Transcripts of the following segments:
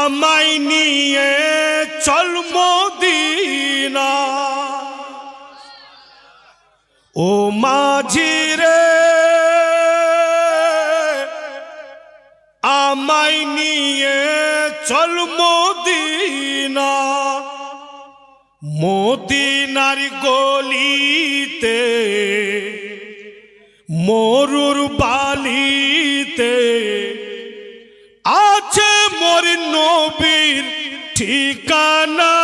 আমায় নিয়ে চল মদিনা ও মাঝি রে আমায় নিয়ে চল মদিনা মদিনার গলিতে মরুর বালিতে আছে মোর নবীর ঠিকানা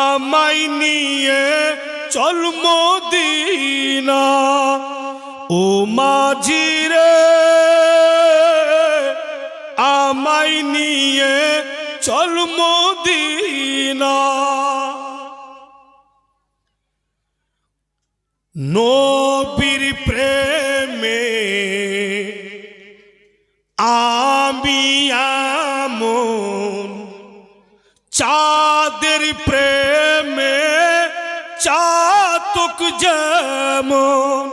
আমায় নিয়ে চল মদিনা ও মাঝি রে আমায় নিয়ে চল মদিনা নবীর প্রেমে আমি আমন চাঁদের প্রেমে চাতক যেমন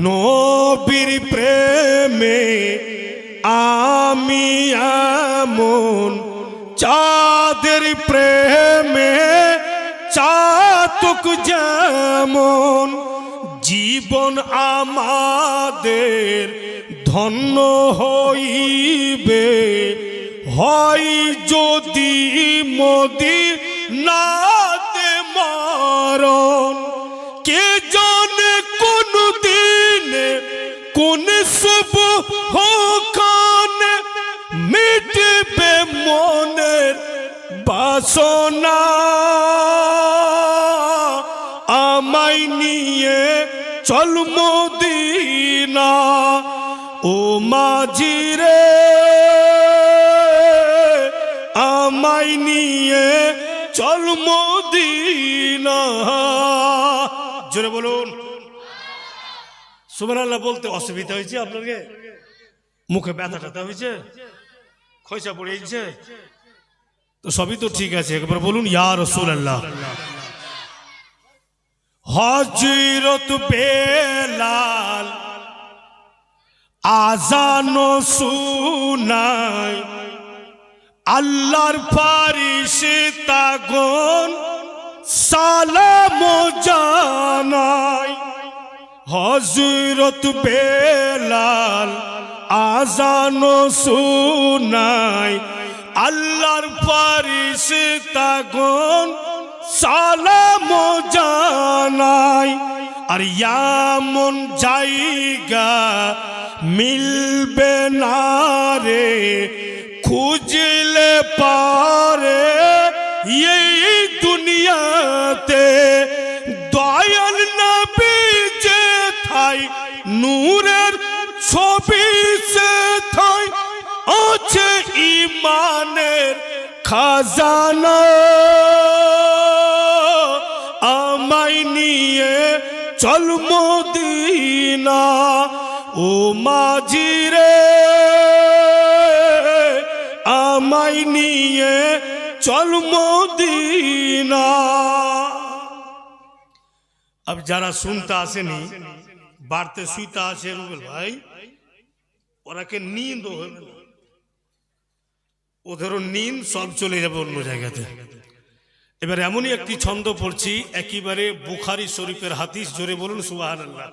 নবীর প্রেমে আমি আমন চাঁদের প্রেমে চাতক যেমন জীবন আমাদের ধন্য হইবে হয় যদি মদিনাতে মরণ কে জানে কোন দিন কোন শুভ হোকানে মিটবে মনের বাসনা আমায় নিয়ে চল মদিনা ও মাঝি রে আমায় নিয়ে চল মদিনা জোরে বলুন সুবহানাল্লাহ বলতে অসুবিধা হয়েছে আপনাকে মুখে ব্যথা ট্যাথা হয়েছে খয়সা পড়ে যাচ্ছে তো সবই তো ঠিক আছে একবার বলুন ইয়া রাসূলুল্লাহ হযরত বেলাল আযান শুনায় আল্লাহর ফেরেশতাগণ সালাম জানায় হযরত বেলাল আযান শুনায় আল্লাহর ফেরেশতাগণ সালাম জানায় আর এমন জায়গা মিলবে না রে খুঁজলে পারে এই দুনিয়াতে দয়াল নবী যে থাই নূরের ছবি সে থাই আছে ঈমানের খাজানা আমায় নিয়ে চল মদিনা ও মাঝি রে আমায় নিয়ে চল মদিনা अब যারা শুনতে আসেনি বাড়তে শুইতে আসে রুবেল ভাই ওরাকে নিন্দ হবে না ওদেরও নিন্দ সব চলে যাবে অন্য জায়গাতে এবার এমনই একটি ছন্দ পড়ছি একেবারে বুখারী শরীফের হাদিস জোরে বলুন সুবহানাল্লাহ